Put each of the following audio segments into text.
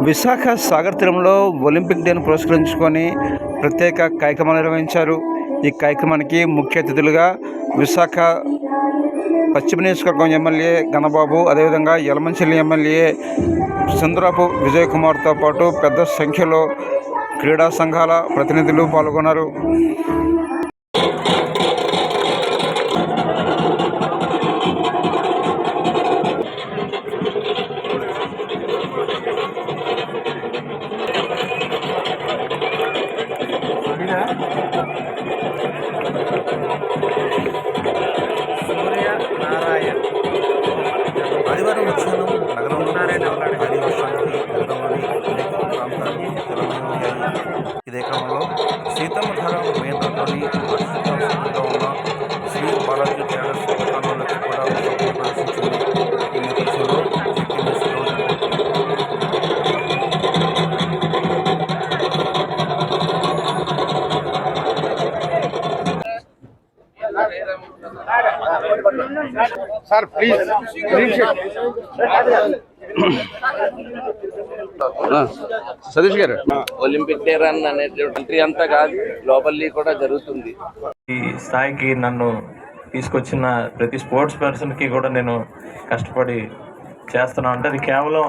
విశాఖ సాగర్ తీరంలో ఒలింపిక్ డేను పురస్కరించుకొని ప్రత్యేక కార్యక్రమాలు నిర్వహించారు. ఈ కార్యక్రమానికి ముఖ్య అతిథులుగా విశాఖ పశ్చిమ నియోజకవర్గం ఎమ్మెల్యే గణబాబు, అదేవిధంగా యలమంచిలి ఎమ్మెల్యే చంద్రపు విజయ్ కుమార్తో పాటు పెద్ద సంఖ్యలో క్రీడా సంఘాల ప్రతినిధులు పాల్గొన్నారు. ఆదివారం మధ్యాహ్నం నగరంలోని భారీ వర్షానికి నగరంలోని అనేక ప్రాంతాలు జలమయమయ్యాయి. ఇదే క్రమంలో సీతమ్మధార మెయిన్ రోడ్లోని వర్షాకాలంలో ఉన్న శ్రీ బాలాజీ ట్రేడర్స్ దుకాణాలకు కూడా వర్షం ప్రవేశించింది. ఈ నేపథ్యంలో సార్ ప్లీజ్ సతీష్ గారు, ఒలింపిక్ డే రన్ అనేటువంటి అంతా కాదు, గ్లోబల్లీ కూడా జరుగుతుంది. ఈ స్థాయికి నన్ను తీసుకొచ్చిన ప్రతి స్పోర్ట్స్ పర్సన్కి కూడా నేను కష్టపడి చేస్తున్నాను. అంటే అది కేవలం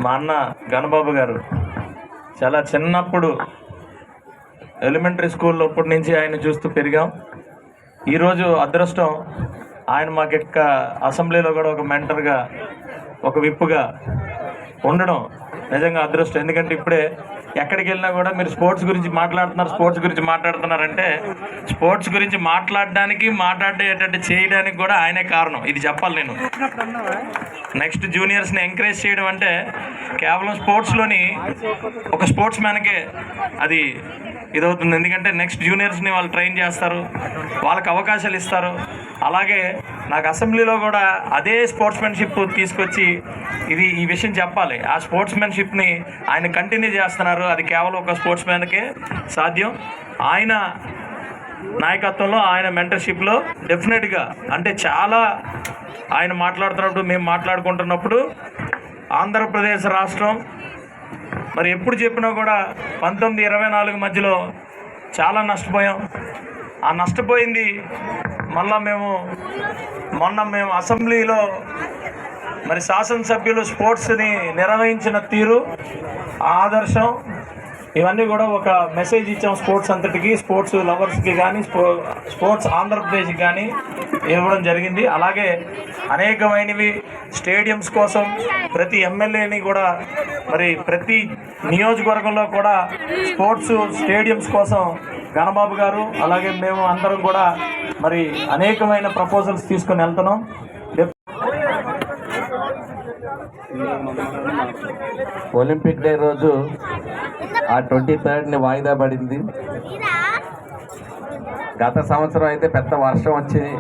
మా అన్న గణబాబు గారు చాలా చిన్నప్పుడు ఎలిమెంటరీ స్కూల్లో అప్పటి నుంచి ఆయన చూస్తూ పెరిగాం. ఈరోజు అదృష్టం ఆయన మాకు అసెంబ్లీలో కూడా ఒక మెంటర్గా, ఒక విప్పుగా ఉండడం నిజంగా అదృష్టం. ఎందుకంటే ఇప్పుడే ఎక్కడికి వెళ్ళినా కూడా మీరు స్పోర్ట్స్ గురించి మాట్లాడుతున్నారంటే స్పోర్ట్స్ గురించి మాట్లాడేటట్టు చేయడానికి కూడా ఆయనే కారణం. ఇది చెప్పాలి నేను. నెక్స్ట్ జూనియర్స్ని ఎంకరేజ్ చేయడం అంటే కేవలం స్పోర్ట్స్లోని ఒక స్పోర్ట్స్ మ్యాన్కే అది ఇదవుతుంది. ఎందుకంటే నెక్స్ట్ జూనియర్స్ని వాళ్ళు ట్రైన్ చేస్తారు, వాళ్ళకి అవకాశాలు ఇస్తారు. అలాగే నాకు అసెంబ్లీలో కూడా అదే స్పోర్ట్స్మెన్షిప్ తీసుకొచ్చి ఈ విషయం చెప్పాలి. ఆ స్పోర్ట్స్మెన్షిప్ని ఆయన కంటిన్యూ చేస్తున్నారు. అది కేవలం ఒక స్పోర్ట్స్ మ్యాన్కే సాధ్యం. ఆయన నాయకత్వంలో, ఆయన మెంటర్షిప్లో డెఫినెట్గా అంటే చాలా ఆయన మాట్లాడుతున్నప్పుడు, మేము మాట్లాడుకుంటున్నప్పుడు ఆంధ్రప్రదేశ్ రాష్ట్రం మరి ఎప్పుడు చెప్పినా కూడా 1924 మధ్యలో చాలా నష్టపోయాం. ఆ నష్టపోయింది మొన్న మేము అసెంబ్లీలో మరి శాసనసభ్యులు స్పోర్ట్స్ని నిర్వహించిన తీరు, ఆదర్శం, ఇవన్నీ కూడా ఒక మెసేజ్ ఇచ్చాం స్పోర్ట్స్ అంతటికి, స్పోర్ట్స్ లవర్స్కి కానీ, స్పోర్ట్స్ ఆంధ్రప్రదేశ్కి కానీ ఇవ్వడం జరిగింది. అలాగే అనేకమైనవి స్టేడియంస్ కోసం ప్రతి ఎమ్మెల్యేని కూడా మరి ప్రతి నియోజకవర్గంలో కూడా స్పోర్ట్స్ స్టేడియంస్ కోసం గణబాబు గారు అలాగే మేము అందరం కూడా మరి అనేకమైన ప్రపోజల్స్ తీసుకొని వెళ్తున్నాం. ఒలింపిక్ డే రోజు ఆ 23rd వాయిదా పడింది. గత సంవత్సరం అయితే పెద్ద వర్షం వచ్చింది.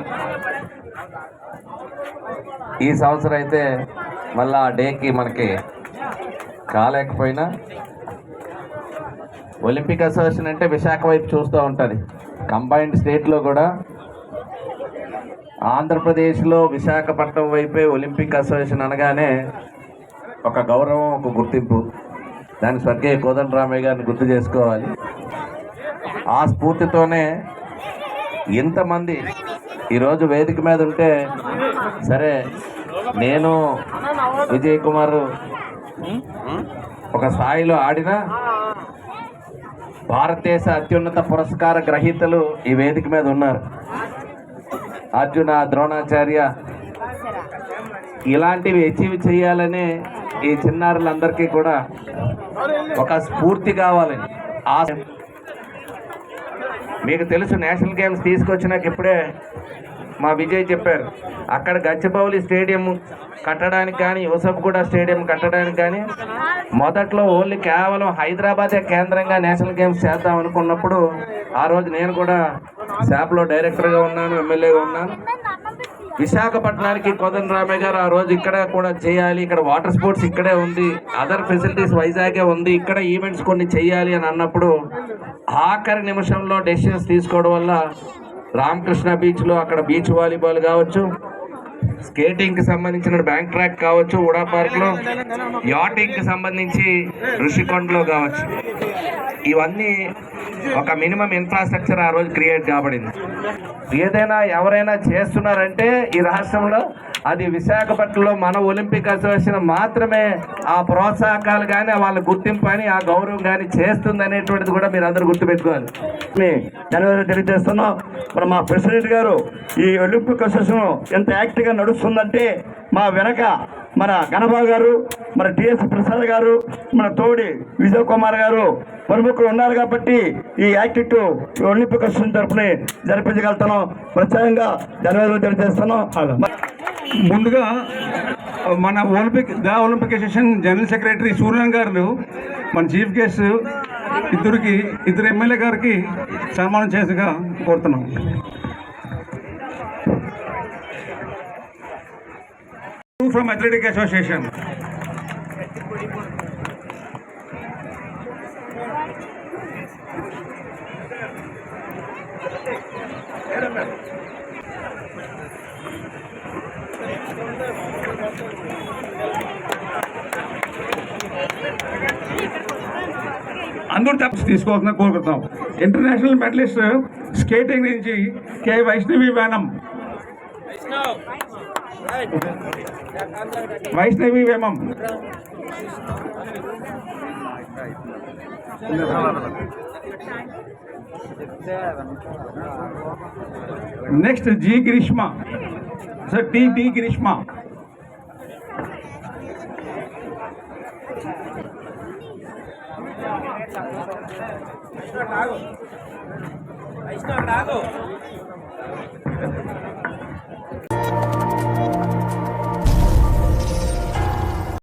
ఈ సంవత్సరం అయితే మళ్ళీ ఆ డేకి మనకి కాలేకపోయినా ఒలింపిక్ అసోసియేషన్ అంటే విశాఖ వైపు చూస్తూ ఉంటుంది. కంబైన్డ్ స్టేట్లో కూడా ఆంధ్రప్రదేశ్లో విశాఖపట్నం వైపే ఒలింపిక్ అసోసియేషన్ అనగానే ఒక గౌరవం, ఒక గుర్తింపు. దాని స్వర్గీయ కోదండరామయ్య గారిని గుర్తు చేసుకోవాలి. ఆ స్ఫూర్తితోనే ఇంతమంది ఈరోజు వేదిక మీద ఉంటే, సరే నేను విజయ్ కుమార్ ఒక స్థాయిలో ఆడినా భారతదేశ అత్యున్నత పురస్కార గ్రహీతలు ఈ వేదిక మీద ఉన్నారు. అర్జున, ద్రోణాచార్య ఇలాంటివి అచీవ్ చేయాలని ఈ చిన్నారులందరికీ కూడా ఒక స్ఫూర్తి కావాలి. మీకు తెలుసు, నేషనల్ గేమ్స్ తీసుకొచ్చినాక ఇప్పుడే మా విజయ్ చెప్పారు, అక్కడ గచ్చిబౌలి స్టేడియం కట్టడానికి కానీ, యూసఫ్గూడ స్టేడియం కట్టడానికి కానీ మొదట్లో ఓన్లీ కేవలం హైదరాబాదే కేంద్రంగా నేషనల్ గేమ్స్ చేద్దాం అనుకున్నప్పుడు ఆ రోజు నేను కూడా శాప్లో డైరెక్టర్గా ఉన్నాను, ఎమ్మెల్యేగా ఉన్నాను. విశాఖపట్నానికి కోదండరామయ్య గారు ఆ రోజు ఇక్కడ కూడా చేయాలి, ఇక్కడ వాటర్ స్పోర్ట్స్ ఇక్కడే ఉంది, అదర్ ఫెసిలిటీస్ వైజాగే ఉంది, ఇక్కడ ఈవెంట్స్ కొన్ని చేయాలి అని అన్నప్పుడు ఆఖరి నిమిషంలో డెసిషన్స్ తీసుకోవడం వల్ల రామకృష్ణ బీచ్లో అక్కడ బీచ్ వాలీబాల్ కావచ్చు, స్కేటింగ్కి సంబంధించిన బ్యాంక్ ట్రాక్ కావచ్చు ఉడా పార్క్లో, యాటింగ్కి సంబంధించి ఋషికొండలో కావచ్చు, ఇవన్నీ ఒక మినిమం ఇన్ఫ్రాస్ట్రక్చర్ ఆ రోజు క్రియేట్ కాబడింది. ఏదైనా ఎవరైనా చేస్తున్నారంటే ఈ రాష్ట్రంలో అది విశాఖపట్నంలో మన ఒలింపిక్ అసోసియేషన్ మాత్రమే ఆ ప్రోత్సాహకాలు కానీ వాళ్ళ గుర్తింపు కానీ ఆ గౌరవం కానీ చేస్తుంది అనేటువంటిది కూడా మీరు అందరూ గుర్తుపెట్టుకోవాలి. ధన్యవాదాలు తెలియజేస్తున్నాం. మరి మా ప్రెసిడెంట్ గారు ఈ ఒలింపిక్ అసోసియేషన్ ఎంత యాక్టివ్గా నడుస్తుందంటే మా వెనక మన గణబాబు గారు, మన టిఎస్ ప్రసాద్ గారు, మన తోడి విజయ్ కుమార్ గారు ప్రముఖులు ఉన్నారు కాబట్టి ఈ యాక్టివ్ ఒలింపిక్ అసోసియేషన్ తరఫున జరిపించగలుగుతున్నాం. ప్రత్యేకంగా ధన్యవాదాలు తెలియజేస్తున్నాం. ముందుగా మన Olympic association general secretary Suryan గారు మన చీఫ్ గెస్ట్ ఇద్దరు ఎమ్మెల్యే గారికి సన్మానం చేసిగా కోరుతున్నాం. From athletic association. అందరూ తప్పు తీసుకోవాలని కోరుకుంటాం. ఇంటర్నేషనల్ మెడలిస్ట్ స్కేటింగ్ నుంచి కే Vaishnavi వేమం. Next G Greeshma sir, T Greeshma.